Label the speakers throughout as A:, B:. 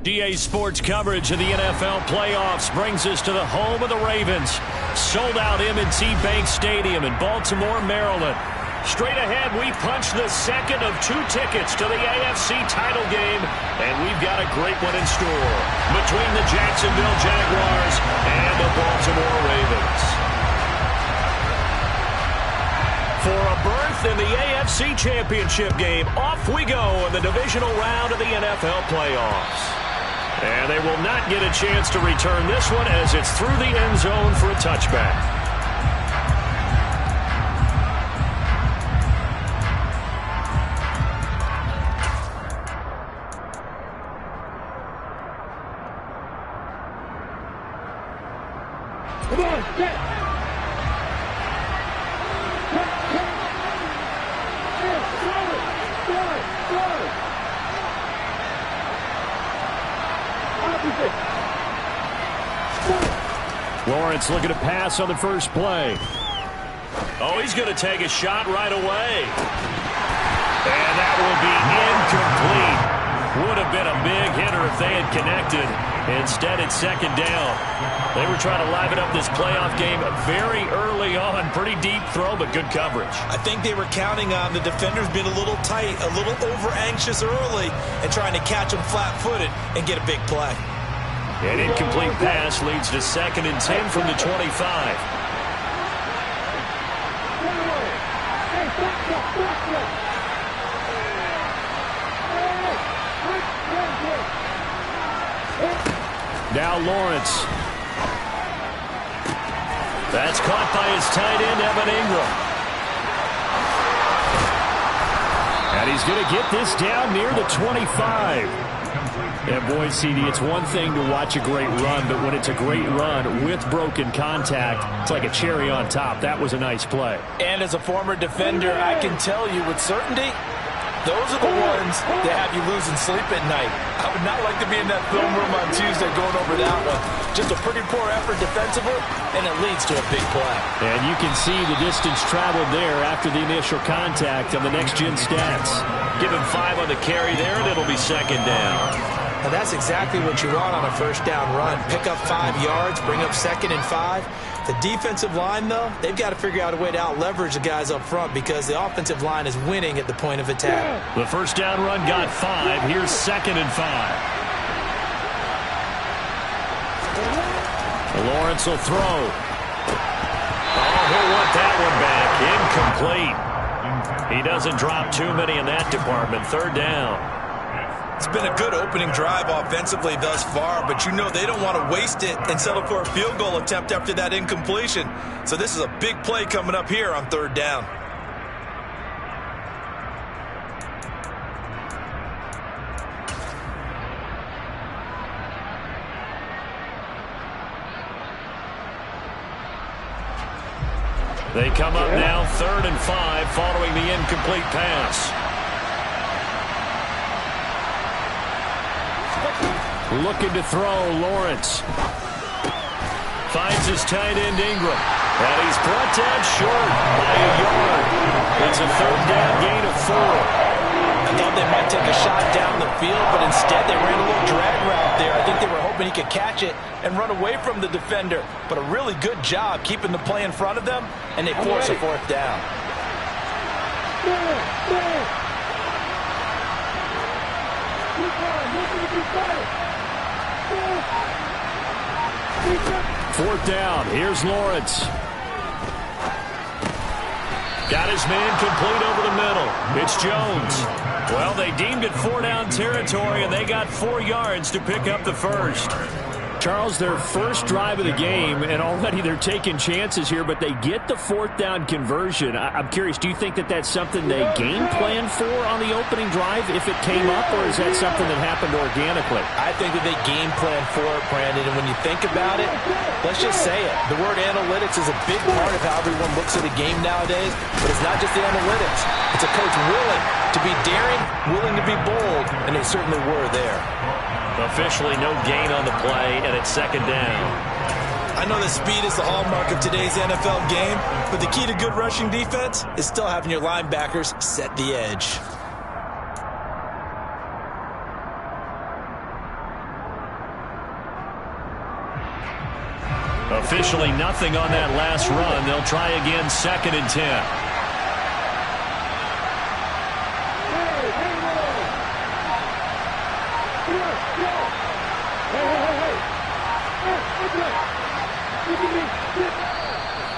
A: EA Sports coverage of the NFL playoffs brings us to the home of the Ravens. Sold out M&T Bank Stadium in Baltimore, Maryland. Straight ahead, we punch the second of 2 tickets to the AFC title game, and we've got a great one in store between the Jacksonville Jaguars and the Baltimore Ravens. For a berth in the AFC Championship game, off we go in the divisional round of the NFL playoffs. And they will not get a chance to return this one as it's through the end zone for a touchback.
B: Come on, get!
A: Lawrence looking to pass on the first play. Oh, he's going to take a shot right away. And that will be incomplete. Would have been a big hitter if they had connected. Instead, it's second down. They were trying to liven up this playoff game very early on. Pretty deep throw, but good coverage.
C: I think they were counting on the defenders being a little tight, a little over-anxious early, and trying to catch them flat-footed and get a big play.
A: An incomplete pass leads to 2nd and 10 from the 25. Now Lawrence. That's caught by his tight end, Evan Ingram. And he's going to get this down near the 25. Yeah, boy, CD, it's one thing to watch a great run, but when it's a great run with broken contact, it's like a cherry on top. That was a nice play.
C: And as a former defender, I can tell you with certainty, those are the ones that have you losing sleep at night. I would not like to be in that film room on Tuesday going over that one. Just a pretty poor effort defensively, and it leads to a big play.
A: And you can see the distance traveled there after the initial contact on the next-gen stats. Give him 5 on the carry there, and it'll be second down.
C: Now that's exactly what you want on a first down run. Pick up 5 yards, bring up 2nd and 5. The defensive line, though, they've got to figure out a way to out-leverage the guys up front because the offensive line is winning at the point of attack.
A: The first down run got 5. Here's 2nd and 5. Lawrence will throw. Oh, he'll want that one back. Incomplete. He doesn't drop too many in that department. 3rd down.
C: It's been a good opening drive offensively thus far, but you know they don't want to waste it and settle for a field goal attempt after that incompletion. So this is a big play coming up here on 3rd down.
A: They come up now 3rd and 5 following the incomplete pass. Looking to throw, Lawrence. Finds his tight end, Ingram. And he's brought down short by a yard. It's a 3rd down gain of 4.
C: I thought they might take a shot down the field, but instead they ran a little drag route there. I think they were hoping he could catch it and run away from the defender. But a really good job keeping the play in front of them, and they force a 4th down.
A: Fourth down. Here's Lawrence. Got his man complete over the middle. It's Jones. Well, they deemed it 4-down territory, and they got 4 yards to pick up the first. Charles, their first drive of the game, and already they're taking chances here, but they get the 4th down conversion. I'm curious, do you think that that's something they game planned for on the opening drive if it came up, or is that something that happened organically?
C: I think that they game planned for it, Brandon, and when you think about it, let's just say it. The word analytics is a big part of how everyone looks at a game nowadays, but it's not just the analytics. It's a coach willing to be daring, willing to be bold, and they certainly were there.
A: Officially no gain on the play, and it's 2nd down.
C: I know that speed is the hallmark of today's NFL game, but the key to good rushing defense is still having your linebackers set the edge.
A: Officially nothing on that last run. They'll try again, 2nd and 10.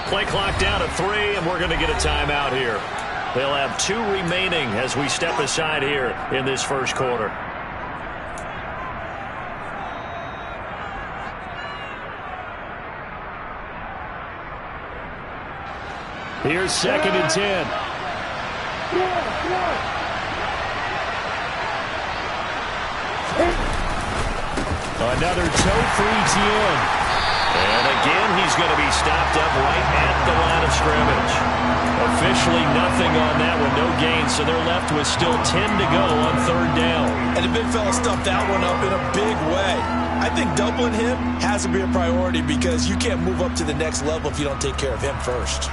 A: Play clock down to 3, and we're going to get a timeout here. They'll have 2 remaining as we step aside here in this first quarter. Here's 2nd and 10. Another toe for ETN. And again, he's going to be stopped up right at the line of scrimmage. Officially nothing on that one, no gain, so they're left with still 10 to go on 3rd down.
C: And the big fella stuffed that one up in a big way. I think doubling him has to be a priority because you can't move up to the next level if you don't take care of him first.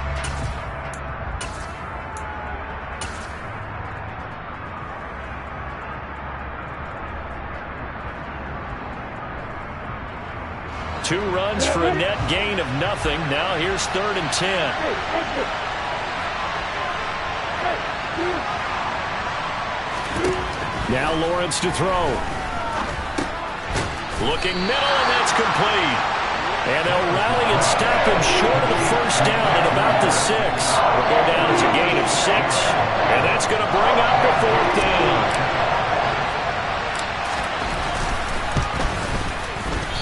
A: Two runs for a net gain of nothing. Now here's 3rd and 10. Now Lawrence to throw. Looking middle, and that's complete. And they'll rally and stop him short of the 1st down at about the 6. Will go down as a gain of 6. And that's going to bring up the 4th down.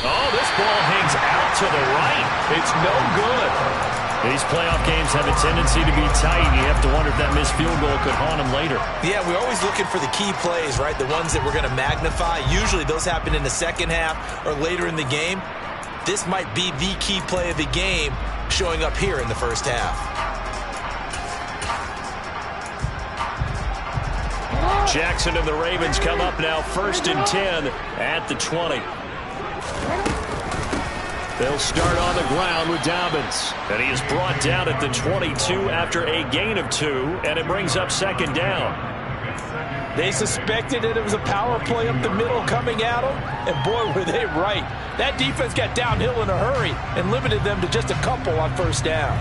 A: Oh, this ball hangs out to the right. It's no good. These playoff games have a tendency to be tight. You have to wonder if that missed field goal could haunt them later. Yeah, we're always looking for the key plays, right? The ones that we're going to magnify. Usually those happen in the 2nd half or later in the game. This might be the key play of the game showing up here in the 1st half. Jackson and the Ravens come up now 1st and 10 at the 20. They'll start on the ground with Dobbins. And he is brought down at the 22 after a gain of 2, and it brings up 2nd down. They suspected that it was a power play up the middle coming at them, and boy, were they right. That defense got downhill in a hurry and limited them to just a couple on 1st down.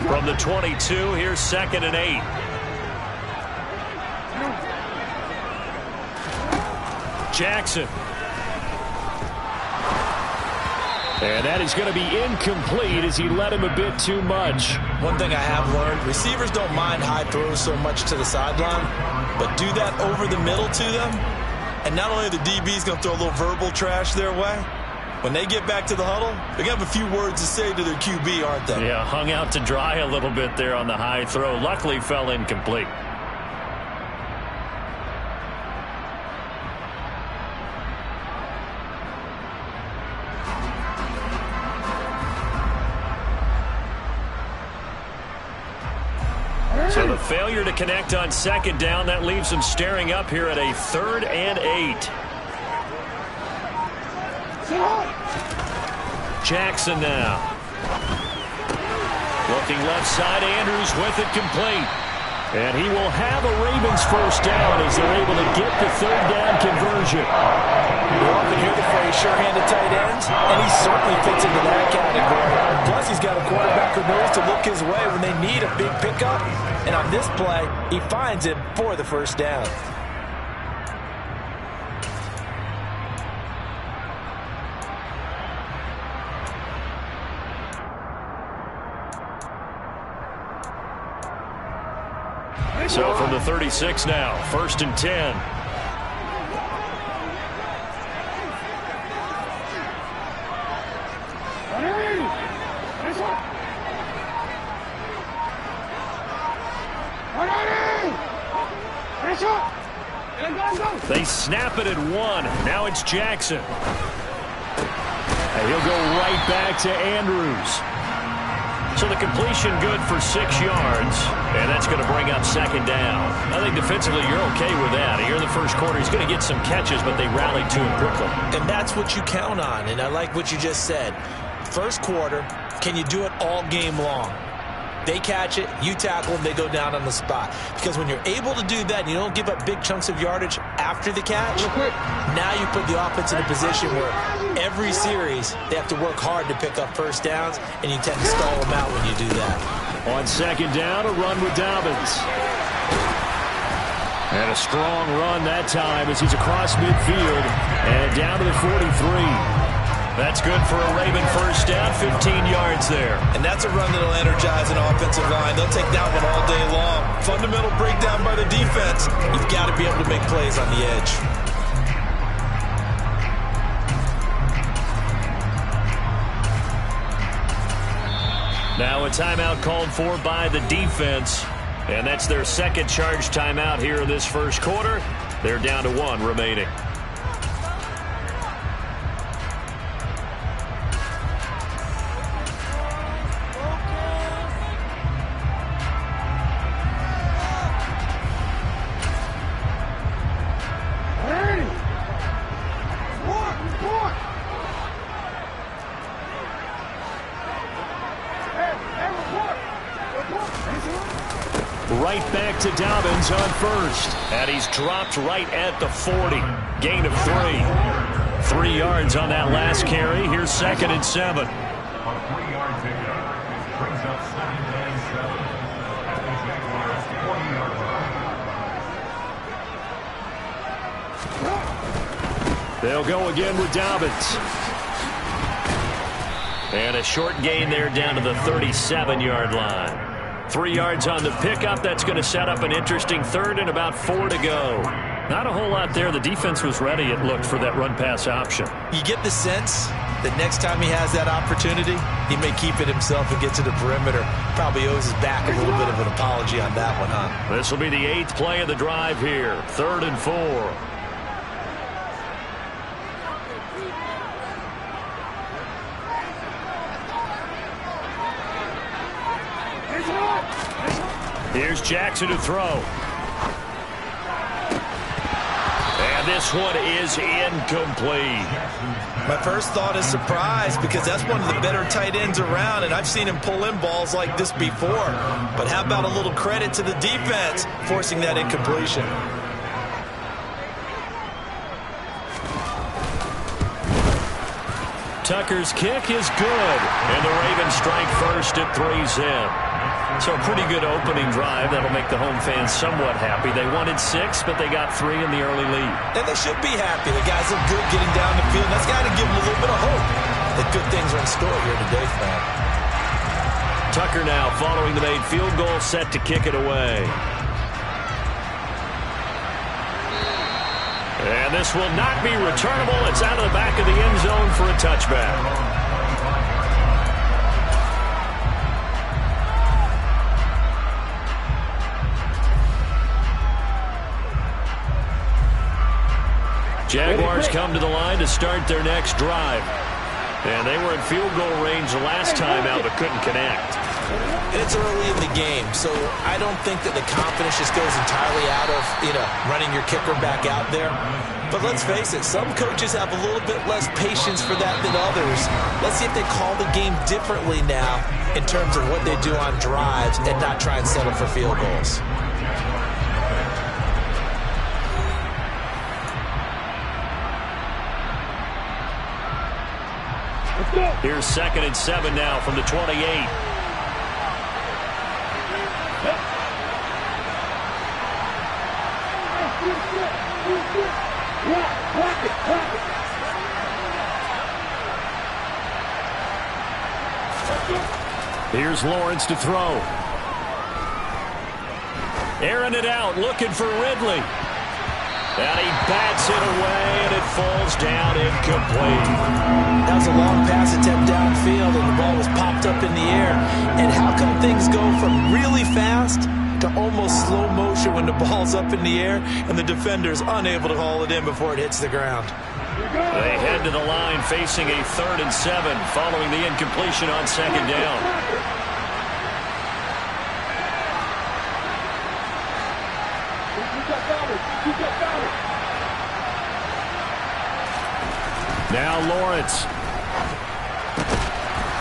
A: From the 22, here's 2nd and 8. Jackson. And that is going to be incomplete as he led him a bit too much. One thing I have learned, receivers don't mind high throws so much to the sideline, but do that over the middle to them, and not only are the DBs going to throw a little verbal trash their way, when they get back to the huddle, they're going to have a few words to say to their QB, aren't they? Yeah, hung out to dry a little bit there on the high throw. Luckily, fell incomplete. So the failure to connect on 2nd down, that leaves them staring up here at a 3rd and 8. Jackson now. Looking left side, Andrews with it complete. And he will have a Ravens 1st down as they're able to get the 3rd down conversion. You often hear the phrase sure-handed tight ends, and he certainly fits into that category. Plus, he's got a quarterback who knows to look his way when they need a big pickup. And on this play, he finds him for the 1st down. So from the 36 now, 1st and 10. They snap it at 1. Now it's Jackson. And he'll go right back to Andrews. So the completion good for 6 yards, and that's going to bring up 2nd down. I think defensively you're okay with that. Here in the 1st quarter, he's going to get some catches, but they rallied to him quickly. And that's what you count on, and I like what you just said. 1st quarter, can you do it all game long?
C: They catch it, you tackle them, they go down on the spot. Because when you're able to do that and you don't give up big chunks of yardage after the catch, now you put the offense in a position where every series they have to work hard to pick up first downs, and you tend to stall them out when you do that.
A: On second down, a run with Dobbins. And a strong run that time as he's across midfield and down to the 43. That's good for a Raven first down, 15 yards there.
C: And that's a run that'll energize an offensive line. They'll take that one all day long. Fundamental breakdown by the defense. You've got to be able to make plays on the edge.
A: Now a timeout called for by the defense. And that's their second charge timeout here in this first quarter. They're down to 1 remaining. Right back to Dobbins on first. And he's dropped right at the 40. Gain of 3. 3 yards on that last carry. Here's second and 7. They'll go again with Dobbins. And a short gain there down to the 37-yard line. 3 yards on the pickup. That's going to set up an interesting third and about 4 to go. Not a whole lot there. The defense was ready, it looked, for that run-pass option.
C: You get the sense that next time he has that opportunity, he may keep it himself and get to the perimeter. Probably owes his back a little bit of an apology on that one, huh?
A: This will be the 8th play of the drive here. 3rd and 4. Here's Jackson to throw. And this one is incomplete.
C: My first thought is surprise, because that's one of the better tight ends around, and I've seen him pull in balls like this before. But how about a little credit to the defense forcing that incompletion?
A: Tucker's kick is good, and the Ravens strike first at 3's in. So a pretty good opening drive. That'll make the home fans somewhat happy. They wanted 6, but they got 3 in the early lead.
C: And they should be happy. The guys look good getting down the field. That's got to give them a little bit of hope that good things are in store here today for them.
A: Tucker now following the made field goal, set to kick it away. And this will not be returnable. It's out of the back of the end zone for a touchback. Jaguars come to the line to start their next drive. And they were in field goal range the last time out, but couldn't connect.
C: And it's early in the game, so I don't think that the confidence just goes entirely out of, running your kicker back out there. But let's face it, some coaches have a little bit less patience for that than others. Let's see if they call the game differently now in terms of what they do on drives and not try and settle for field goals.
A: Here's second and 7 now from the 28. Here's Lawrence to throw. Airing it out, looking for Ridley. And he bats it away, and it falls down incomplete.
C: That was a long pass attempt downfield, and the ball was popped up in the air. And how come things go from really fast to almost slow motion when the ball's up in the air and the defender's unable to haul it in before it hits the ground?
A: They head to the line facing a 3rd and 7 following the incompletion on second down. Now Lawrence.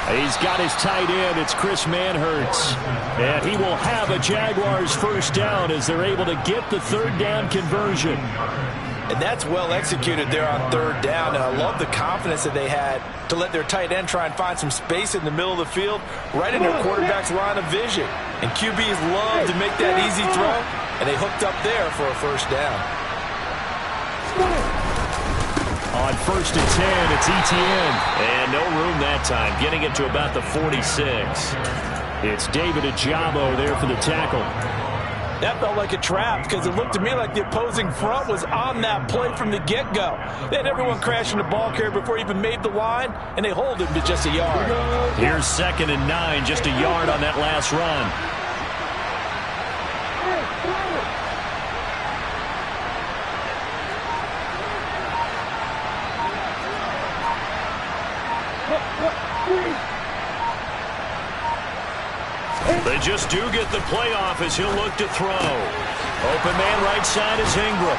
A: He's got his tight end. It's Chris Manhertz. And he will have a Jaguars first down as they're able to get the third down conversion.
C: And that's well executed there on third down. And I love the confidence that they had to let their tight end try and find some space in the middle of the field, right in their quarterback's line of vision. And QBs love to make that easy throw, and they hooked up there for a first down.
A: On 1st and 10, it's Etienne. And no room that time, getting it to about the 46. It's David Ajabo there for the tackle.
C: That felt like a trap because it looked to me like the opposing front was on that play from the get-go. They had everyone crashing the ball carrier before he even made the line, and they hold him to just a yard.
A: Here's 2nd and 9, just a yard on that last run. They just do get the playoff as he'll look to throw. Open man right side is Ingram.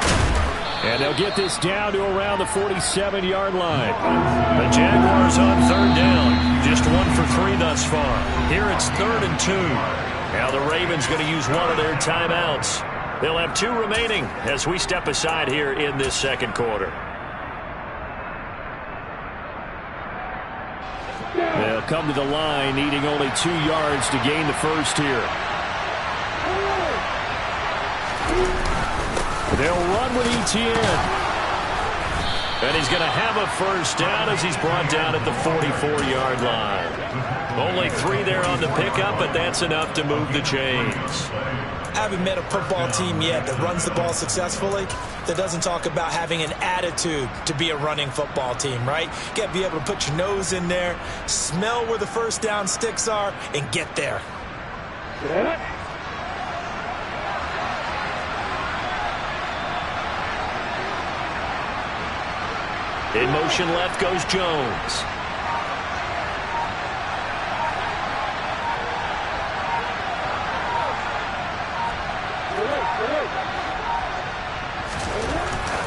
A: And they'll get this down to around the 47-yard line. The Jaguars on third down. Just 1 for 3 thus far. Here it's 3rd and 2. Now the Ravens going to use one of their timeouts. They'll have 2 remaining as we step aside here in this second quarter. They'll come to the line, needing only 2 yards to gain the first here. They'll run with Etienne. And he's going to have a first down as he's brought down at the 44-yard line. Only 3 there on the pickup, but that's enough to move the chains.
B: I haven't met a football team yet that runs the ball successfully that doesn't talk about having an attitude to be a running football team, right? You got to be able to put your nose in there, smell where the first down sticks are, and get there.
A: In motion left goes Jones.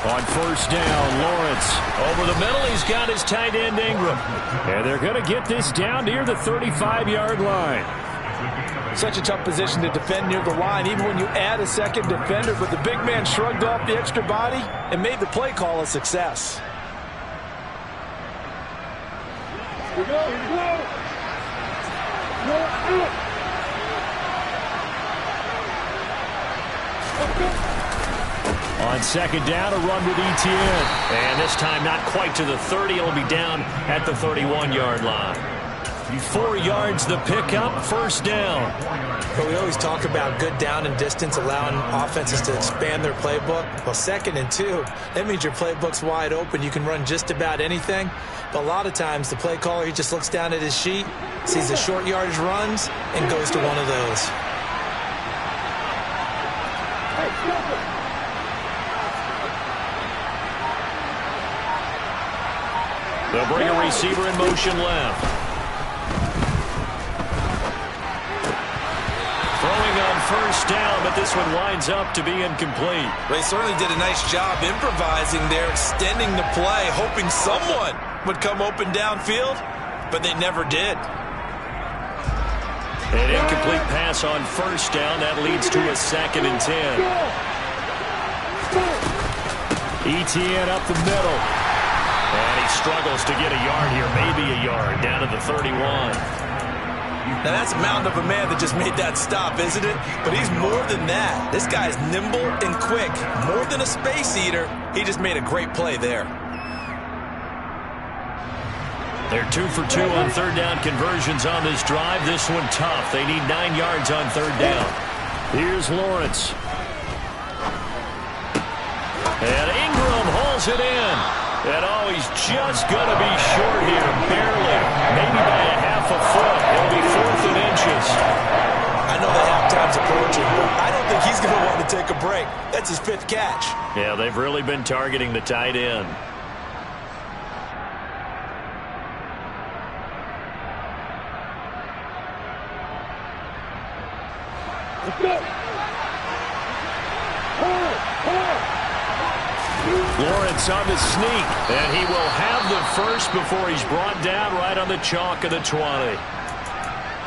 A: On first down, Lawrence over the middle. He's got his tight end, Ingram. And they're going to get this down near the 35-yard line.
C: Such a tough position to defend near the line, even when you add a second defender. But the big man shrugged off the extra body and made the play call a success.
A: On second down, a run with Etienne. And this time not quite to the 30. It'll be down at the 31-yard line. 4 yards the pickup, first down.
B: But we always talk about good down and distance, allowing offenses to expand their playbook. Well, 2nd and 2, that means your playbook's wide open. You can run just about anything. But a lot of times the play caller, he just looks down at his sheet, sees the short yardage runs, and goes to one of those.
A: They'll bring a receiver in motion left. Throwing on first down, but this one winds up to be incomplete.
B: They certainly did a nice job improvising there, extending the play, hoping someone would come open downfield, but they never did.
A: An incomplete pass on first down. That leads to a 2nd and 10. Etienne up the middle. And he struggles to get a yard here, maybe a yard, down to the 31.
B: Now that's a mountain of a man that just made that stop, isn't it? But he's more than that. This guy's nimble and quick. More than a space eater. He just made a great play there.
A: They're 2 for 2 on third down conversions on this drive. This one tough. They need 9 yards on third down. Here's Lawrence. And Ingram hauls it in. And oh, he's just going to be short here, barely. Maybe by a half a foot. It'll be 4th and inches.
B: I know that halftime's approaching, but I don't think he's going to want to take a break. That's his 5th catch.
A: Yeah, they've really been targeting the tight end. Lawrence on the sneak, and he will have the first before he's brought down right on the chalk of the 20.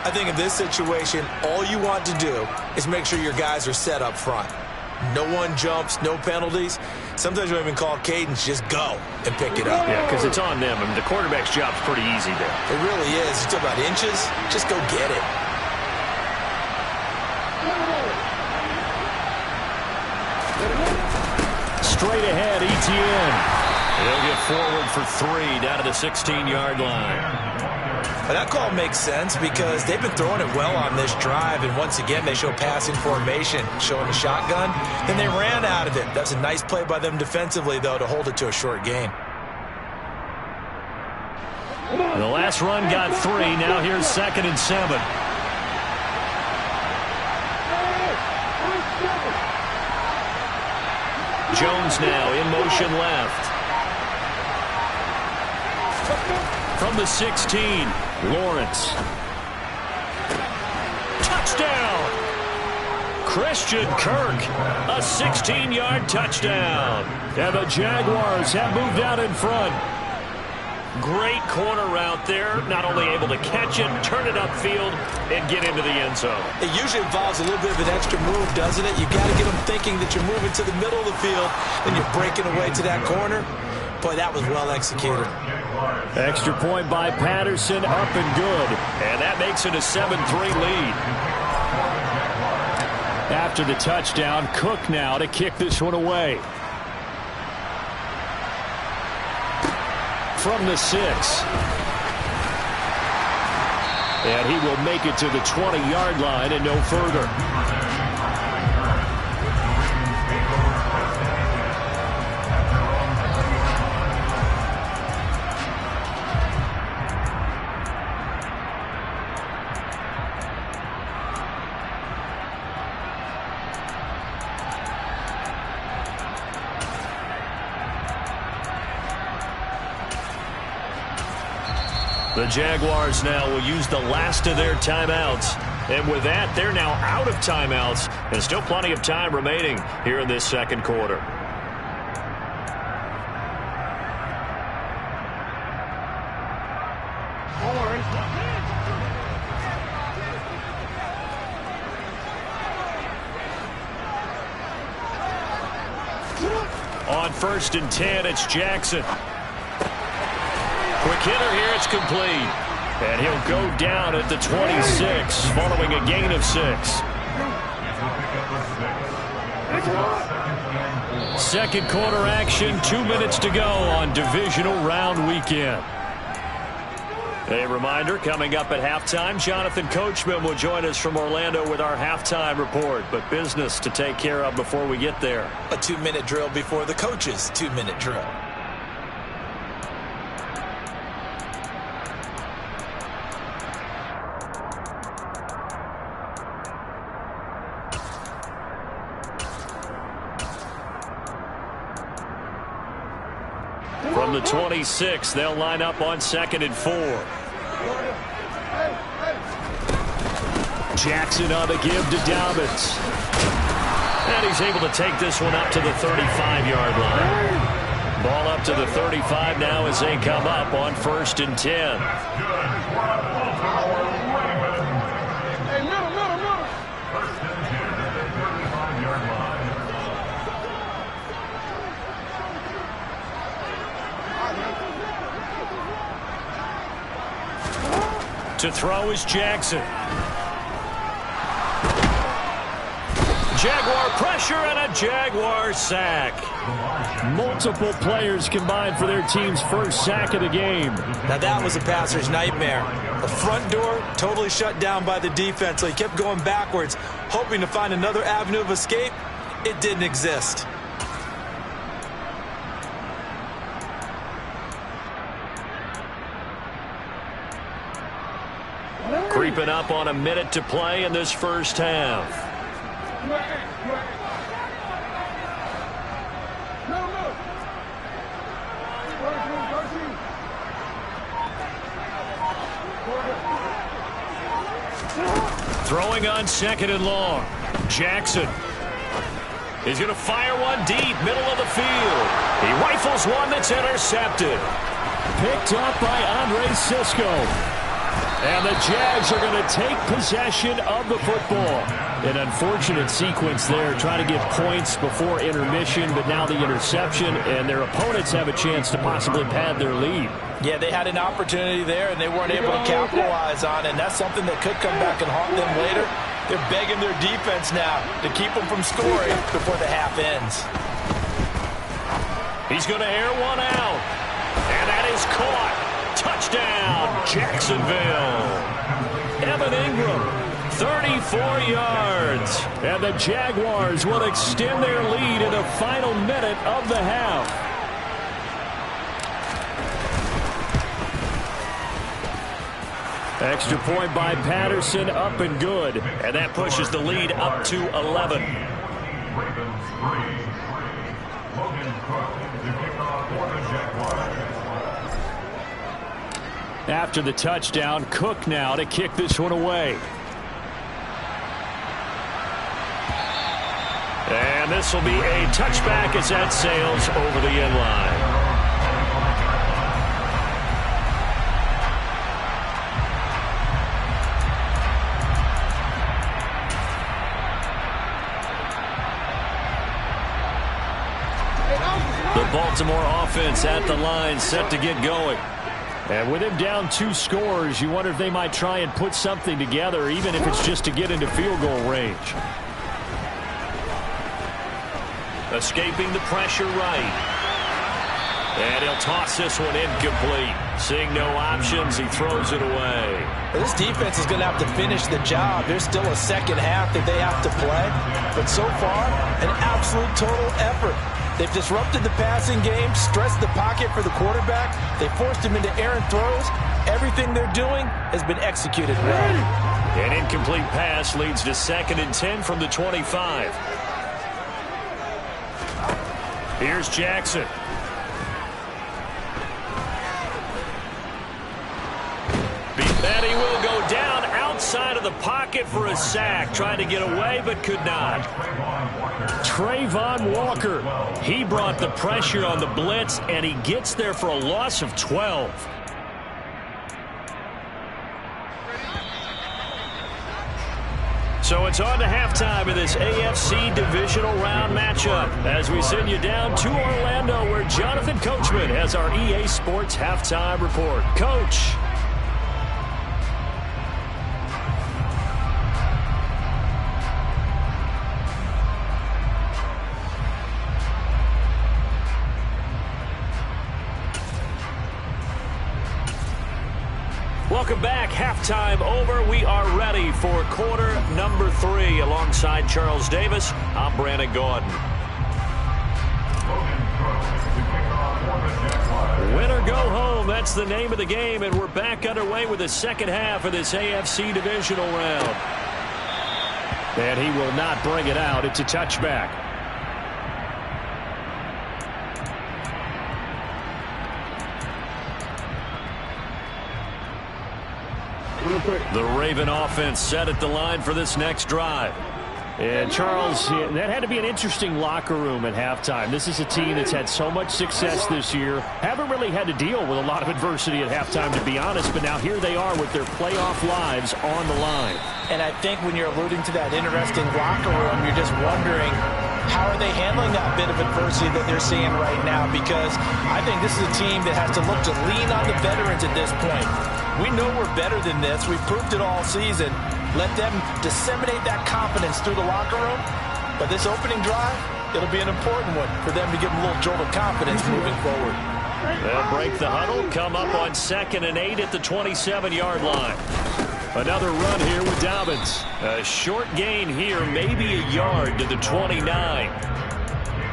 B: I think in this situation, all you want to do is make sure your guys are set up front. No one jumps, no penalties. Sometimes you don't even call cadence, just go and pick it up.
A: Yeah, because it's on them. I mean, the quarterback's job's pretty easy there.
B: It really is. It's about inches. Just go get it.
A: Straight ahead, Etienne. He'll get forward for 3 down to the 16-yard line.
B: But that call makes sense because they've been throwing it well on this drive, and once again they show passing formation, showing the shotgun. Then they ran out of it. That's a nice play by them defensively, though, to hold it to a short gain.
A: The last run got 3. Now here's 2nd and 7. Jones now in motion left. From the 16, Lawrence. Touchdown! Christian Kirk, a 16-yard touchdown. And the Jaguars have moved out in front. Great corner route there. Not only able to catch it, turn it upfield, and get into the end zone.
B: It usually involves a little bit of an extra move, doesn't it? You've got to get them thinking that you're moving to the middle of the field, and you're breaking away to that corner. Boy, that was well executed.
A: Extra point by Patterson, up and good. And that makes it a 7-3 lead. After the touchdown, Cook now to kick this one away. From the 6. And he will make it to the 20-yard line and no further. The Jaguars now will use the last of their timeouts. And with that, they're now out of timeouts. And still plenty of time remaining here in this second quarter. On 1st and 10, it's Jackson. Quick hitter here, it's complete. And he'll go down at the 26, following a gain of 6. Second quarter action, 2 minutes to go on divisional round weekend. A reminder, coming up at halftime, Jonathan Coachman will join us from Orlando with our halftime report. But business to take care of before we get there.
B: A 2-minute drill before the coach's 2-minute drill.
A: From the 26, they'll line up on 2nd and 4. Jackson on the give to Dobbins. And he's able to take this one up to the 35-yard line. Ball up to the 35 now as they come up on 1st and 10. To throw is Jackson. Jaguar pressure and a Jaguar sack. Multiple players combined for their team's first sack of the game.
B: Now that was a passer's nightmare. The front door totally shut down by the defense, so he kept going backwards, hoping to find another avenue of escape. It didn't exist.
A: Creeping up on a minute to play in this first half. Throwing on 2nd and long. Jackson. He's going to fire one deep, middle of the field. He rifles one that's intercepted. Picked up by Andre Sisco. And the Jags are going to take possession of the football. An unfortunate sequence there, trying to get points before intermission, but now the interception, and their opponents have a chance to possibly pad their lead.
C: Yeah, they had an opportunity there, and they weren't able to capitalize on it, and that's something that could come back and haunt them later. They're begging their defense now to keep them from scoring before the half ends.
A: He's going to air one out, and that is caught. Touchdown, Jacksonville. Evan Ingram, 34 yards. And the Jaguars will extend their lead in the final minute of the half. Extra point by Patterson, up and good. And that pushes the lead up to 11. After the touchdown, Cook now to kick this one away. And this will be a touchback as that sails over the end line. The Baltimore offense at the line, set to get going. And with him down 2 scores, you wonder if they might try and put something together, even if it's just to get into field goal range. Escaping the pressure right. And he'll toss this one incomplete. Seeing no options, he throws it away.
C: This defense is going to have to finish the job. There's still a second half that they have to play. But so far, an absolute total effort. They've disrupted the passing game, stressed the pocket for the quarterback. They forced him into errant throws. Everything they're doing has been executed well.
A: An incomplete pass leads to 2nd and 10 from the 25. Here's Jackson. And he will go down outside of the pocket for a sack. Trying to get away, but could not. Trayvon Walker. He brought the pressure on the blitz, and he gets there for a loss of 12. So it's on to halftime of this AFC divisional round matchup as we send you down to Orlando, where Jonathan Coachman has our EA Sports halftime report. Coach. Welcome back. Halftime over. We are ready for quarter number 3. Alongside Charles Davis, I'm Brandon Gordon. Win or go home, that's the name of the game, and we're back underway with the second half of this AFC divisional round. And he will not bring it out. It's a touchback. The Raven offense set at the line for this next drive. And Charles, that had to be an interesting locker room at halftime. This is a team that's had so much success this year. Haven't really had to deal with a lot of adversity at halftime, to be honest. But now here they are with their playoff lives on the line. And I think when you're alluding to that interesting locker room, you're just wondering, how are they handling that bit of adversity that they're seeing right now? Because I think this is a team that has to look to lean on the veterans at this point. We know we're better than this. We've proved it all season. Let them disseminate that confidence through the locker room. But this opening drive, it'll be an important one for them to give them a little jolt of confidence moving forward. They'll break the huddle, come up on 2nd and 8 at the 27-yard line. Another run here with Dobbins. A short gain here, maybe a yard to the 29.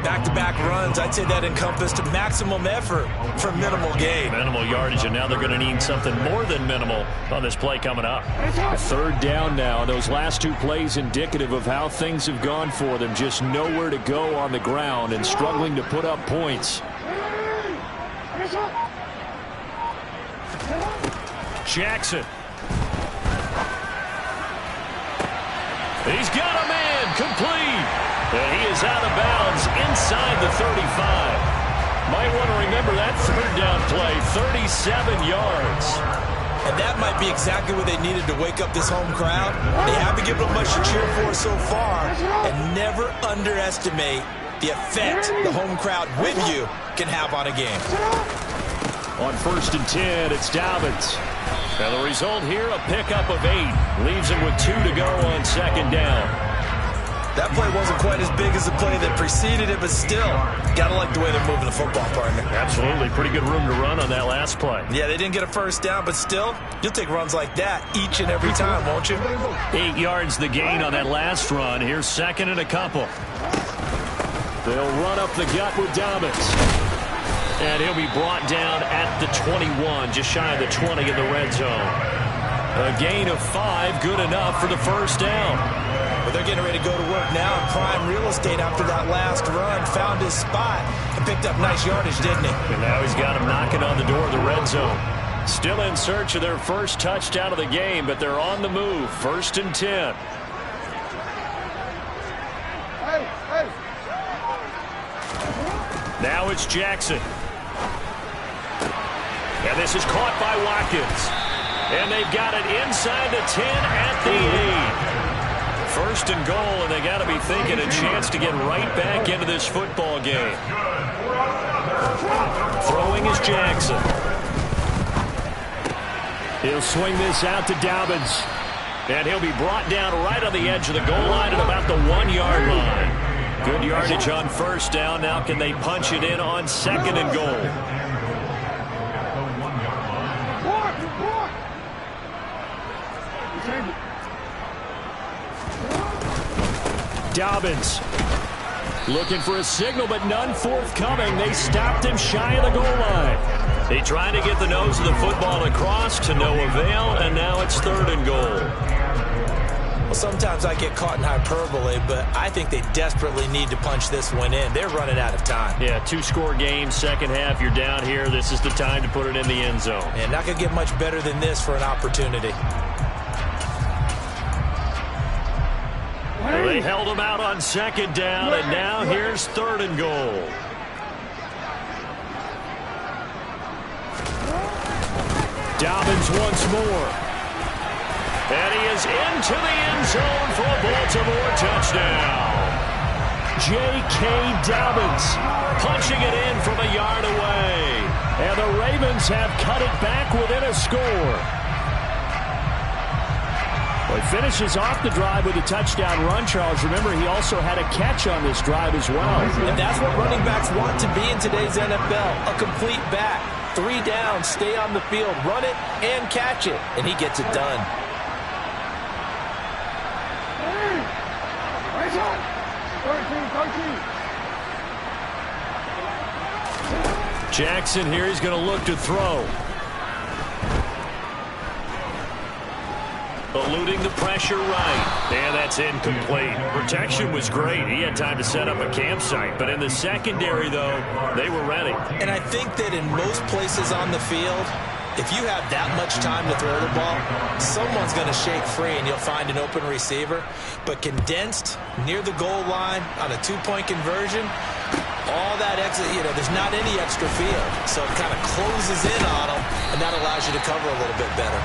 A: Back-to-back runs, I'd say that encompassed maximum effort for minimal gain. Minimal yardage, and now they're going to need something more than minimal on this play coming up. 3rd down now. Those last 2 plays indicative of how things have gone for them. Just nowhere to go on the ground and struggling to put up points. Jackson. He's got a man complete. And he is out of bounds. inside the 35. Might want to remember that third down play, 37 yards.
B: And that might be exactly what they needed to wake up this home crowd. They haven't given them much to cheer for so far, and never underestimate the effect the home crowd with you can have on a game.
A: On 1st and 10, it's Dobbins. And the result here, a pickup of 8. Leaves him with 2 to go on 2nd down.
B: That play wasn't quite as big as the play that preceded it, but still, gotta like the way they're moving the football, partner.
A: Absolutely. Pretty good room to run on that last play.
B: Yeah, they didn't get a first down, but still, you'll take runs like that each and every time, won't you?
A: 8 yards the gain on that last run. Here's 2nd and a couple. They'll run up the gut with Dobbins. And he'll be brought down at the 21, just shy of the 20 in the red zone. A gain of 5, good enough for the first down.
B: But they're getting ready to go to work now in prime real estate after that last run. Found his spot and picked up nice yardage, didn't he?
A: And now he's got him knocking on the door of the red zone. Still in search of their first touchdown of the game, but they're on the move. 1st and 10. Now it's Jackson. And this is caught by Watkins. And they've got it inside the 10 at the 8. 1st and goal, and they got to be thinking a chance to get right back into this football game. Throwing is Jackson. He'll swing this out to Dobbins. And he'll be brought down right on the edge of the goal line at about the 1-yard line. Good yardage on 1st down. Now can they punch it in on 2nd and goal? Dobbins looking for a signal, but none forthcoming. They stopped him shy of the goal line. They tried to get the nose of the football across to no avail, and now it's 3rd and goal.
B: Well, sometimes I get caught in hyperbole, but I think they desperately need to punch this one in. They're running out of time.
A: Yeah, 2-score game, second half, you're down here. This is the time to put it in the end zone.
B: And not going to get much better than this for an opportunity.
A: They held him out on 2nd down, and now here's 3rd and goal. Dobbins once more. And he is into the end zone for a Baltimore touchdown. J.K. Dobbins punching it in from a yard away. And the Ravens have cut it back within a score. Well, he finishes off the drive with a touchdown run, Charles. Remember, he also had a catch on this drive as well.
B: And that's what running backs want to be in today's NFL, a complete back. 3 down, stay on the field, run it, and catch it. And he gets it done.
A: Jackson here, he's going to look to throw. Eluding the pressure right. And that's incomplete. Protection was great. He had time to set up a campsite. But in the secondary, though, they were ready.
B: And I think that in most places on the field, if you have that much time to throw the ball, someone's going to shake free and you'll find an open receiver. But condensed near the goal line on a 2-point conversion, all that extra, there's not any extra field. So it kind of closes in on them, and that allows you to cover a little bit better.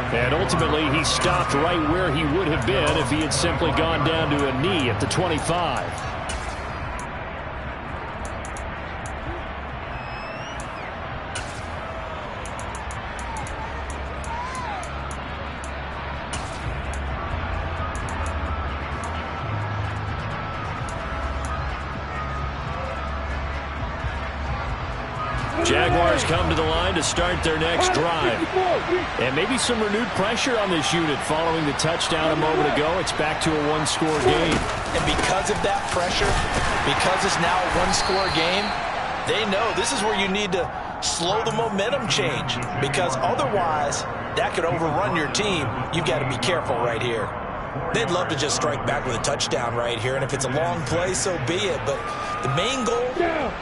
A: And ultimately, he stopped right where he would have been if he had simply gone down to a knee at the 25. Jaguars come to the line to start their next drive. And maybe some renewed pressure on this unit following the touchdown a moment ago. It's back to a 1-score game.
B: And because of that pressure, because it's now a 1-score game, they know this is where you need to slow the momentum change. Because otherwise, that could overrun your team. You've got to be careful right here. They'd love to just strike back with a touchdown right here, and if it's a long play, so be it. But the main goal,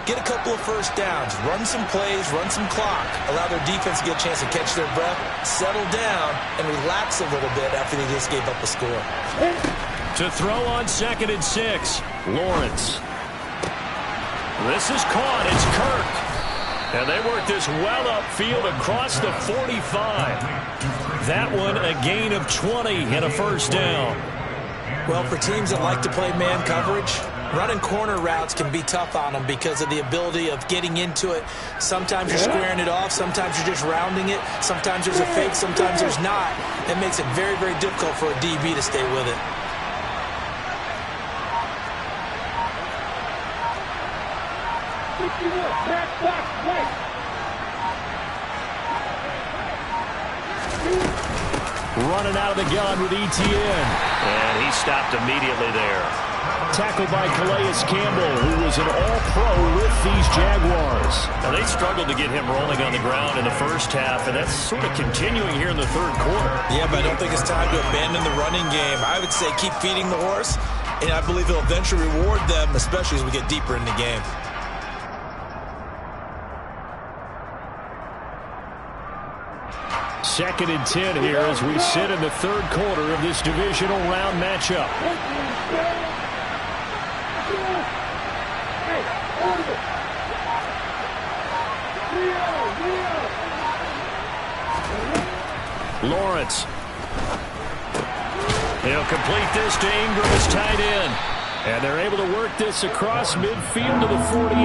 B: get a couple of first downs, run some plays, run some clock, allow their defense to get a chance to catch their breath, settle down, and relax a little bit after they just gave up a score.
A: To throw on 2nd and 6, Lawrence. This is caught. It's Kirk. And they work this well upfield across the 45. That one a gain of 20 and a first down.
B: Well, for teams that like to play man coverage, running corner routes can be tough on them because of the ability of getting into it. Sometimes you're squaring it off. Sometimes you're just rounding it. Sometimes there's a fake. Sometimes there's not. It makes it very, very difficult for a DB to stay with it.
A: Running out of the gun with ETN. And he stopped immediately there. Tackled by Calais Campbell, who was an all-pro with these Jaguars. Now, they struggled to get him rolling on the ground in the first half, and that's sort of continuing here in the third quarter.
B: Yeah, but I don't think it's time to abandon the running game. I would say keep feeding the horse, and I believe he'll eventually reward them, especially as we get deeper in the game.
A: Second and 10 here as we sit in the third quarter of this divisional round matchup. Lawrence. He'll complete this to Ingram as tight end. And they're able to work this across midfield to the 48.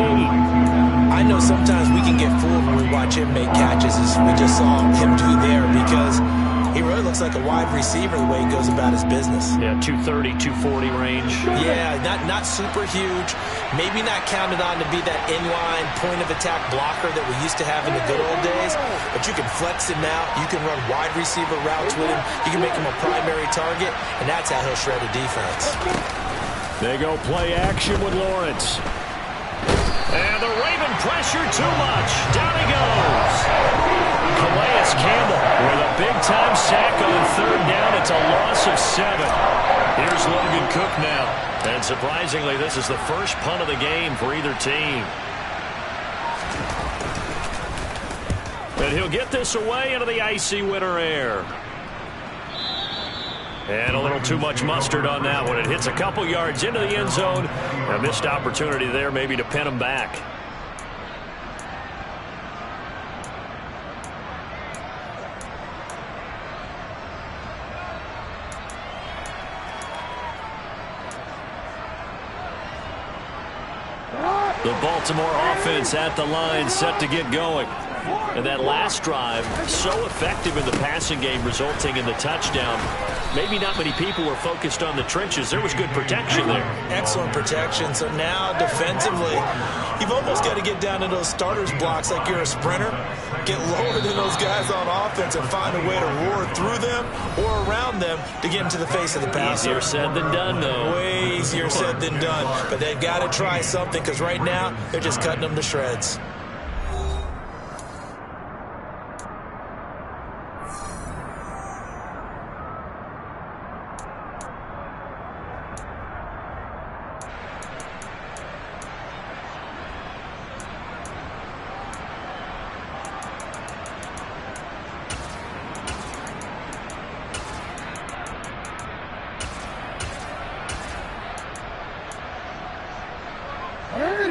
B: I know sometimes we can get fooled when we watch him make catches, as we just saw him do there, because he really looks like a wide receiver the way he goes about his business.
A: Yeah, 230, 240 range.
B: Yeah, not super huge. Maybe not counted on to be that inline point-of-attack blocker that we used to have in the good old days, but you can flex him out. You can run wide receiver routes with him. You can make him a primary target, and that's how he'll shred a defense.
A: They go play action with Lawrence. And the Raven pressure too much. Down he goes. Calais Campbell with a big-time sack on third down. It's a loss of 7. Here's Logan Cook now. And surprisingly, this is the first punt of the game for either team. And he'll get this away into the icy winter air. And a little too much mustard on that one. It hits a couple yards into the end zone. A missed opportunity there maybe to pin him back. The Baltimore offense at the line, set to get going. And that last drive, so effective in the passing game, resulting in the touchdown. Maybe not many people were focused on the trenches. There was good protection there.
B: Excellent protection. So now, defensively, you've almost got to get down to those starters blocks like you're a sprinter. Get lower than those guys on offense and find a way to roar through them or around them to get into the face of the passer.
A: Easier said than done, though.
B: Way easier said than done. But they've got to try something, because right now, they're just cutting them to shreds.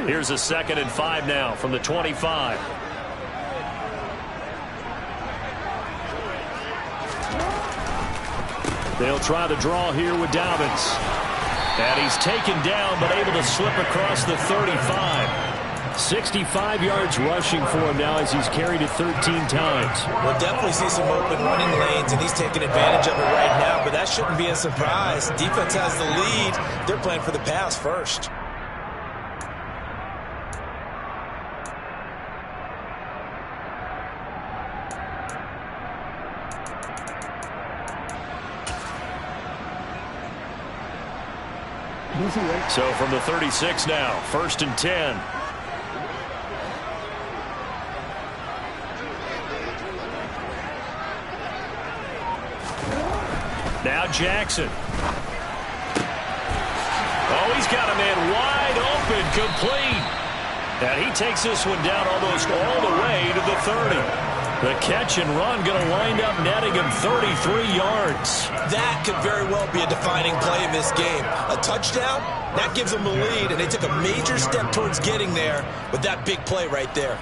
A: Here's a 2nd and 5 now from the 25. They'll try the draw here with Dobbins. And he's taken down, but able to slip across the 35. 65 yards rushing for him now as he's carried it 13 times.
B: We'll definitely see some open running lanes, and he's taking advantage of it right now, but that shouldn't be a surprise. Defense has the lead. They're playing for the pass first.
A: So from the 36 now, 1st and 10. Now Jackson. Oh, he's got a man wide open, complete. And he takes this one down almost all the way to the 30. The catch and run going to wind up netting him 33 yards.
C: That could very well be a defining play in this game. A touchdown, that gives them the lead, and they took a major step towards getting there with that big play right there.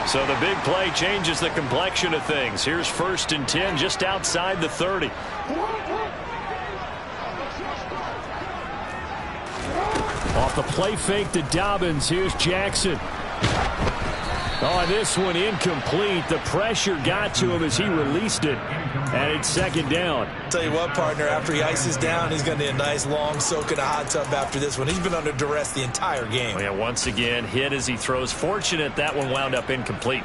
A: So the big play changes the complexion of things. Here's 1st and 10 just outside the 30. Off the play fake to Dobbins. Here's Jackson. Oh, this one incomplete. The pressure got to him as he released it. And it's 2nd down.
C: Tell you what, partner, after he ices down, he's going to need a nice long soak in a hot tub after this one. He's been under duress the entire game.
A: Oh, yeah, once again, hit as he throws. Fortunate that one wound up incomplete.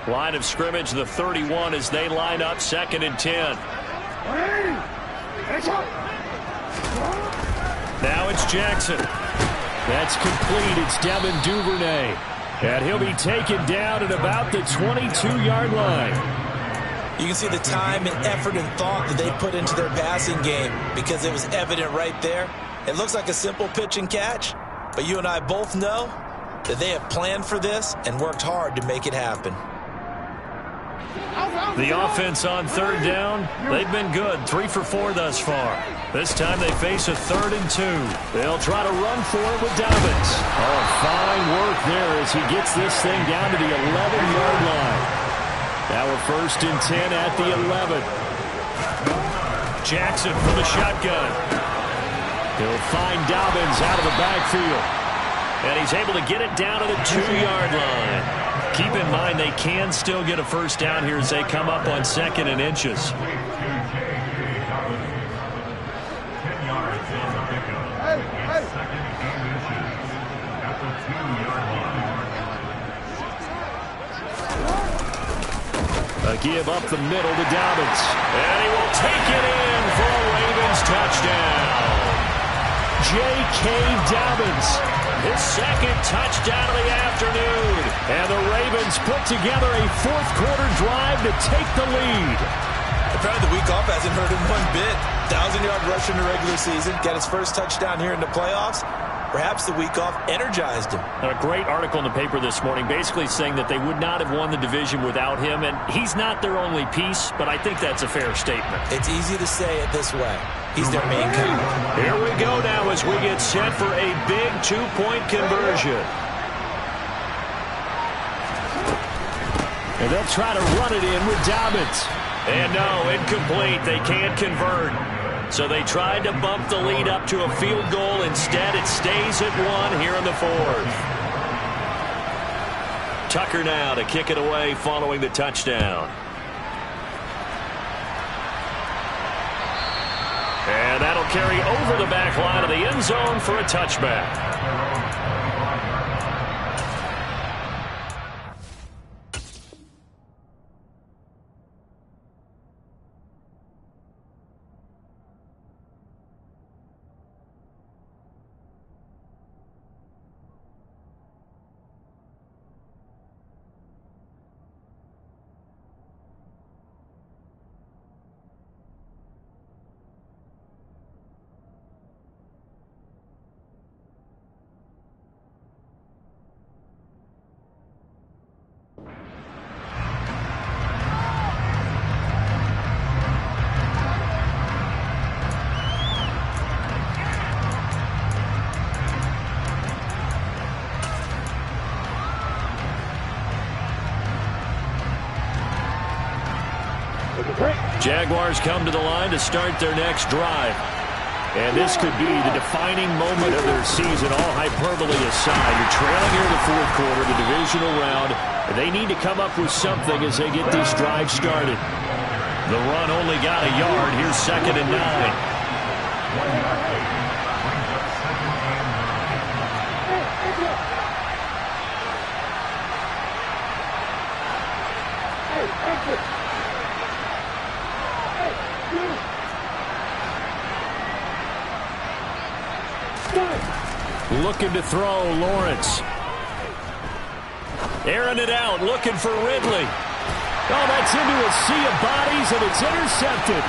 A: Line of scrimmage, the 31 as they line up 2nd and 10. Now it's Jackson. That's complete. It's Devin Duvernay. And he'll be taken down at about the 22-yard line.
C: You can see the time and effort and thought that they put into their passing game because it was evident right there. It looks like a simple pitch and catch, but you and I both know that they have planned for this and worked hard to make it happen.
A: The offense on 3rd down, they've been good. 3 for 4 thus far. This time they face a 3rd and 2. They'll try to run for it with Dobbins. Oh, fine work there as he gets this thing down to the 11-yard line. Now we're 1st and 10 at the 11. Jackson from the shotgun. He'll find Dobbins out of the backfield. And he's able to get it down to the 2-yard line. Keep in mind they can still get a 1st down here as they come up on 2nd and inches. A give up the middle to Dobbins. And he will take it in for a Ravens touchdown. J.K. Dobbins. His 2nd touchdown of the afternoon. And the Ravens put together a 4th-quarter drive to take the lead.
C: Apparently the week off hasn't hurt him one bit. 1,000-yard rush in the regular season. Got his 1st touchdown here in the playoffs. Perhaps the week off energized him.
A: A great article in the paper this morning basically saying that they would not have won the division without him. And he's not their only piece, but I think that's a fair statement.
C: It's easy to say it this way. He's their main guy.
A: Here we go now as we get set for a big 2-point conversion. And they'll try to run it in with Dobbins. And no, incomplete. They can't convert. So they tried to bump the lead up to a field goal. Instead, it stays at 1 here in the 4th. Tucker now to kick it away following the touchdown. And that'll carry over the back line of the end zone for a touchback. Jaguars come to the line to start their next drive. And this could be the defining moment of their season, all hyperbole aside. You're trailing here in the 4th quarter, the divisional round. They need to come up with something as they get this drive started. The run only got a yard. Here's 2nd and 9. Looking to throw, Lawrence. Airing it out, looking for Ridley. Oh, that's into a sea of bodies, and it's intercepted.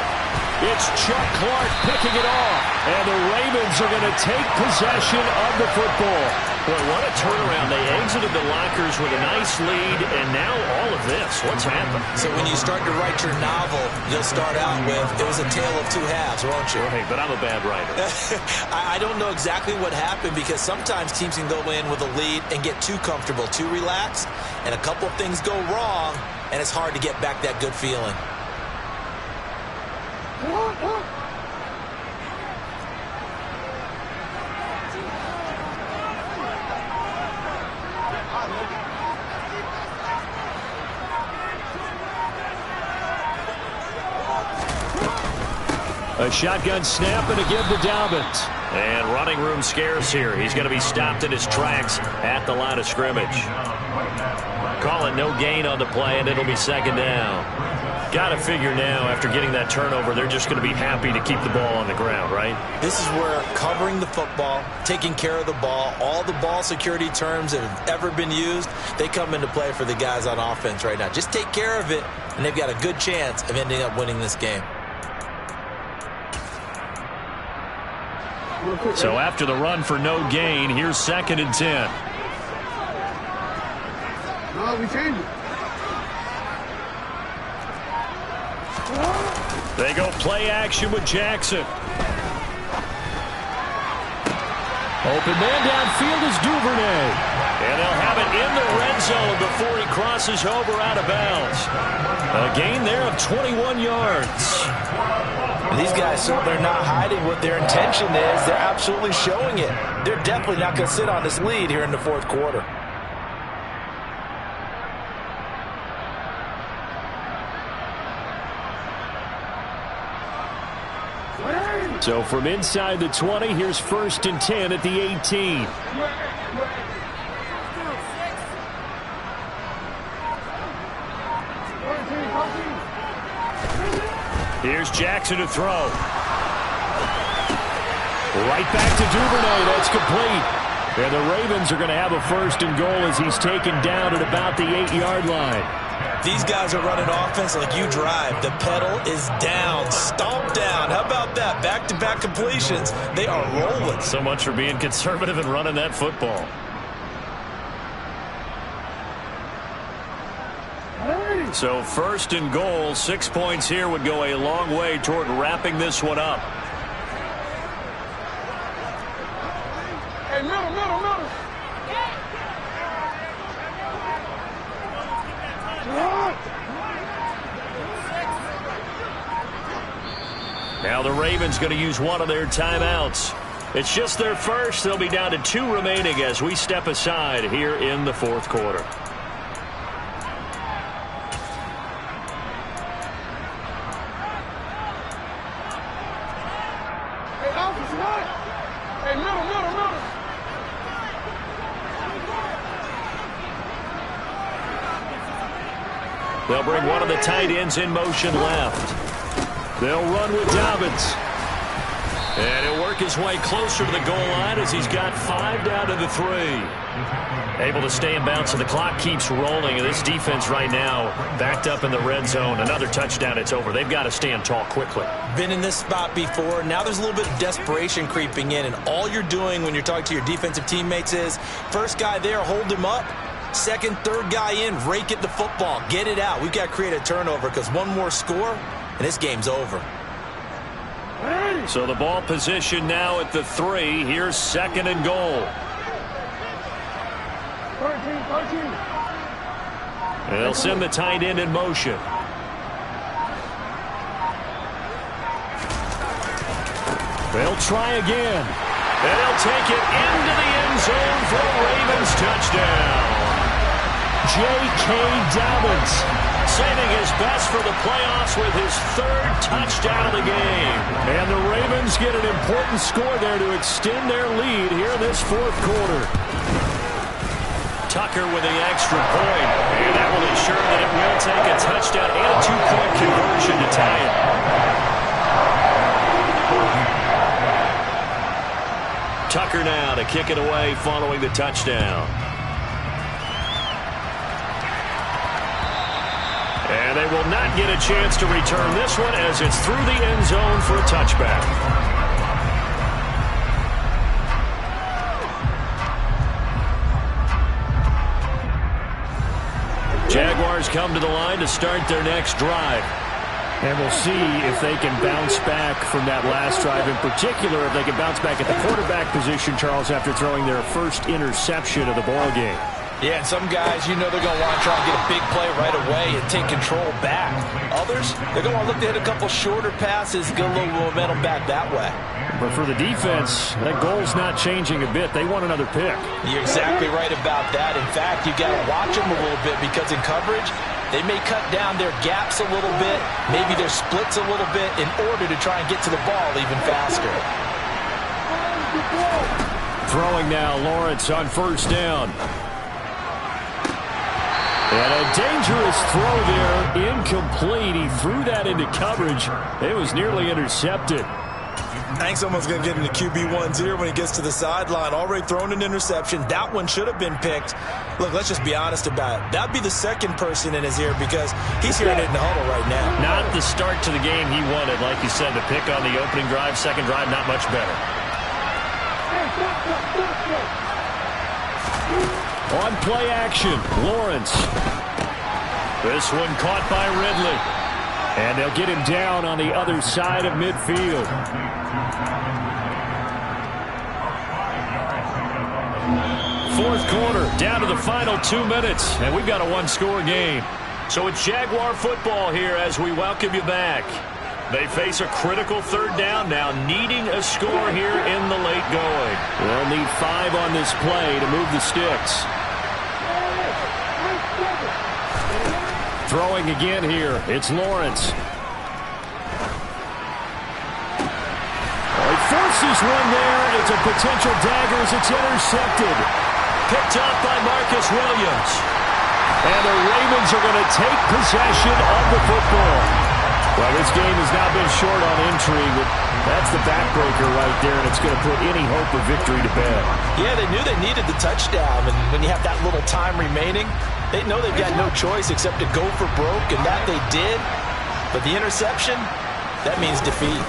A: It's Chuck Clark picking it off. And the Ravens are going to take possession of the football.
D: Boy, what a turnaround. They exited the lockers with a nice lead, and now all of this. What's happened?
B: So when you start to write your novel, you'll start out with, it was a tale of two halves, won't you?
D: Right, but I'm a bad writer.
B: I don't know exactly what happened, because sometimes teams can go in with a lead and get too comfortable, too relaxed, and a couple of things go wrong, and it's hard to get back that good feeling.
A: A shotgun snap and a give to Dobbins.
D: And running room scarce here. He's going to be stopped in his tracks at the line of scrimmage. Call it no gain on the play, and it'll be second down. Got to figure now, after getting that turnover, they're just going to be happy to keep the ball on the ground, right?
B: This is where covering the football, taking care of the ball, all the ball security terms that have ever been used, they come into play for the guys on offense right now. Just take care of it, and they've got a good chance of ending up winning this game.
A: So after the run for no gain, here's 2nd and 10.
E: No, we changed it.
A: They go play action with Jackson. Open man downfield is Duvernay. And they'll have it in the red zone before he crosses over out of bounds. A gain there of 21 yards.
C: And these guys, so they're not hiding what their intention is. They're absolutely showing it. They're definitely not going to sit on this lead here in the fourth quarter.
A: So from inside the 20, here's 1st and 10 at the 18. Here's Jackson to throw. Right back to Duvernay. That's complete. And the Ravens are going to have a 1st and goal as he's taken down at about the 8-yard line.
B: These guys are running offense like you drive. The pedal is down, stomped down. How about that? Back-to-back completions. They are rolling.
D: So much for being conservative and running that football.
A: So 1st and goal, 6 points here would go a long way toward wrapping this one up.
E: Hey, middle.
A: Now the Ravens going to use one of their timeouts. It's just their first. They'll be down to 2 remaining as we step aside here in the fourth quarter.
E: Hey, Alpha's what? Hey, middle.
A: They'll bring one of the tight ends in motion left. They'll run with Dobbins. And he'll work his way closer to the goal line as he's got 5 down to the 3. Able to stay in bounds, so the clock keeps rolling. And this defense right now backed up in the red zone. Another touchdown, it's over. They've got to stand tall quickly.
B: Been in this spot before. Now there's a little bit of desperation creeping in. And all you're doing when you're talking to your defensive teammates is, first guy there, hold him up. Second, third guy in, rake at the football. Get it out. We've got to create a turnover because one more score, and this game's over.
A: So the ball position now at the 3. Here's 2nd and goal.
E: 13.
A: And they'll send the tight end in motion. They'll try again. And they'll take it into the end zone for a Ravens touchdown. J.K. Dobbins saving his best for the playoffs with his 3rd touchdown of the game. And the Ravens get an important score there to extend their lead here in this fourth quarter. Tucker with the extra point. And that will ensure that it will take a touchdown and a 2-point conversion to tie it. Tucker
D: Walker now to kick it away following the touchdown. And they will not get a chance to return this one as it's through the end zone for a touchback. Jaguars come to the line to start their next drive.
A: And we'll see if they can bounce back from that last drive. In particular, if they can bounce back at the quarterback position, Charles, after throwing their first interception of the ball game.
C: Yeah, and some guys, you know they're going to want to try and get a big play right away and take control back. Others, they're going to want to look to hit a couple shorter passes, get a little momentum back that way.
A: But for the defense, that goal's not changing a bit. They want another pick.
C: You're exactly right about that. In fact, you got to watch them a little bit because in coverage, they may cut down their gaps a little bit, maybe their splits a little bit in order to try and get to the ball even faster.
A: Throwing now, Lawrence on first down. And a dangerous throw there, incomplete. He threw that into coverage. It was nearly intercepted.
B: I think someone's going to get into QB1s here when he gets to the sideline. Already thrown an interception. That one should have been picked. Look, let's just be honest about it. That'd be the second person in his ear because he's hearing it in the huddle right now.
D: Not the start to the game he wanted. Like you said, the pick on the opening drive, second drive, not much better.
A: On play action, Lawrence. This one caught by Ridley. And they'll get him down on the other side of midfield. Fourth quarter, down to the final 2 minutes, and we've got a one-score game.
D: So it's Jaguar football here as we welcome you back. They face a critical third down now, needing a score here in the late going.
A: They'll need 5 on this play to move the sticks. Throwing again here, it's Lawrence. He forces one there. It's a potential dagger as it's intercepted.
D: Picked up by Marcus Williams.
A: And the Ravens are going to take possession of the football. Well, this game has now been short on intrigue, but that's the backbreaker right there, and it's going to put any hope of victory to bed.
C: Yeah, they knew they needed the touchdown, and when you have that little time remaining, they know they've got no choice except to go for broke, and that they did. But the interception, that means defeat.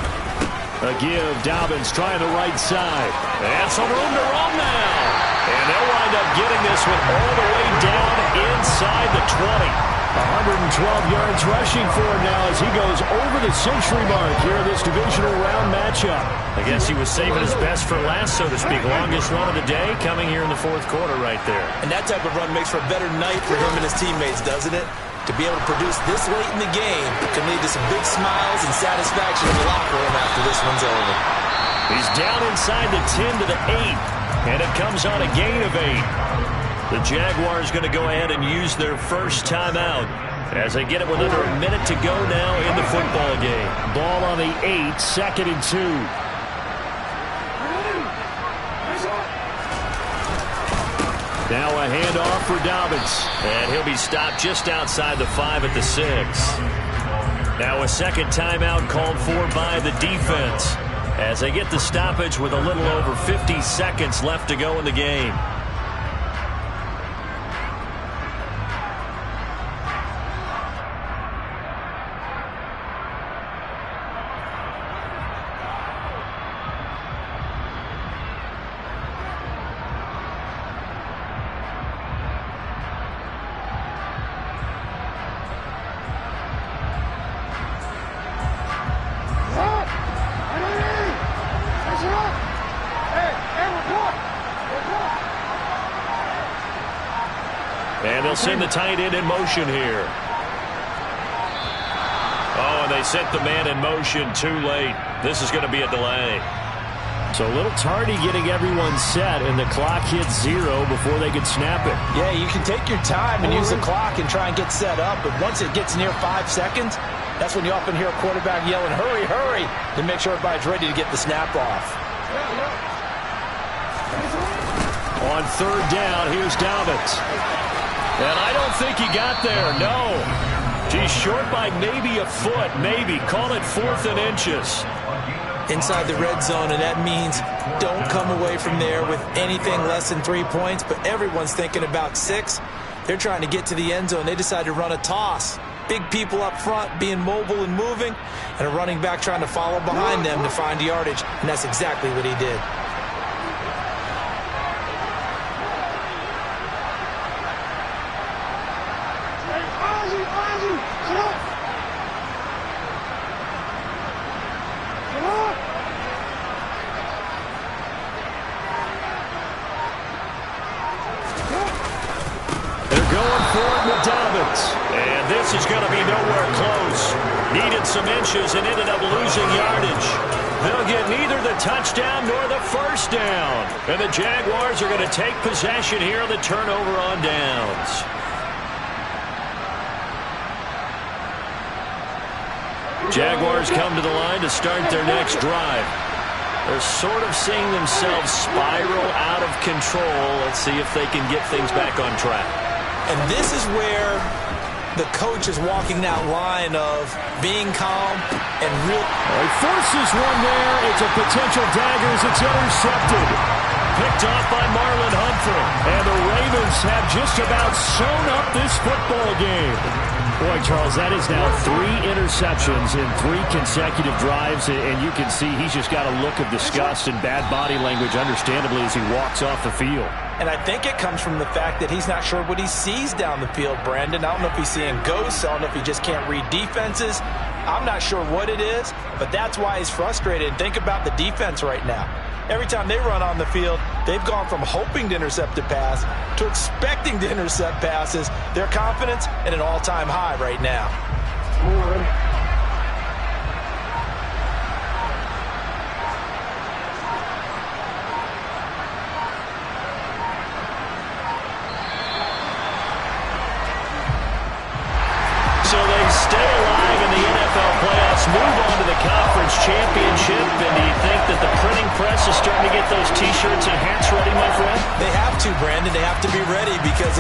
A: A give, Dobbins trying the right side.
D: And some room to run now. And they'll wind up getting this one all the way down inside the 20.
A: 112 yards rushing for him now as he goes over the century mark here in this divisional round matchup.
D: I guess he was saving his best for last, so to speak. Longest run of the day coming here in the fourth quarter right there.
B: And that type of run makes for a better night for him and his teammates, doesn't it? To be able to produce this late in the game can lead to some big smiles and satisfaction in the locker room after this one's over.
D: He's down inside the 10 to the 8, and it comes on a gain of 8. The Jaguars going to go ahead and use their first timeout as they get it with under a minute to go now in the football game.
A: Ball on the 8, 2nd and 2. Now a handoff for Dobbins.
D: And he'll be stopped just outside the 5 at the 6. Now a second timeout called for by the defense as they get the stoppage with a little over 50 seconds left to go in the game.
A: And they'll send the tight end in motion here.
D: Oh, and they sent the man in motion too late. This is going to be a delay.
A: So a little tardy getting everyone set, and the clock hits 0 before they can snap it.
C: Yeah, you can take your time and use the clock and try and get set up, but once it gets near 5 seconds, that's when you often hear a quarterback yelling, hurry, hurry, to make sure everybody's ready to get the snap off.
A: On third down, here's Dobbins.
D: And I don't think he got there, no. He's short by maybe a foot, maybe. Call it 4th and inches.
B: inside the red zone, and that means don't come away from there with anything less than 3 points, but everyone's thinking about 6. They're trying to get to the end zone. They decide to run a toss. Big people up front being mobile and moving, and a running back trying to follow behind them to find yardage, and that's exactly what he did.
A: And this is going to be nowhere close. Needed some inches and ended up losing yardage. They'll get neither the touchdown nor the first down. And the Jaguars are going to take possession here on the turnover on downs. Jaguars come to the line to start their next drive. They're sort of seeing themselves spiral out of control. Let's see if they can get things back on track.
B: And this is where the coach is walking that line of being calm and real.
A: He forces one there. It's a potential dagger as it's intercepted. Picked off by Marlon Humphrey. And the Ravens have just about sewn up this football game. Boy, Charles, that is now 3 interceptions in 3 consecutive drives, and you can see he's just got a look of disgust and bad body language, understandably, as he walks off the field.
C: And I think it comes from the fact that he's not sure what he sees down the field, Brandon. I don't know if he's seeing ghosts. I don't know if he just can't read defenses. I'm not sure what it is, but that's why he's frustrated. Think about the defense right now. Every time they run on the field, they've gone from hoping to intercept a pass to expecting to intercept passes. Their confidence at an all-time high right now.
A: So they stay alive in the NFL playoffs, move on to the conference championship, and do you think that the printing press is starting to get those T-shirts and hats ready, my friend?
B: They have to, Brandon. They have to be ready because if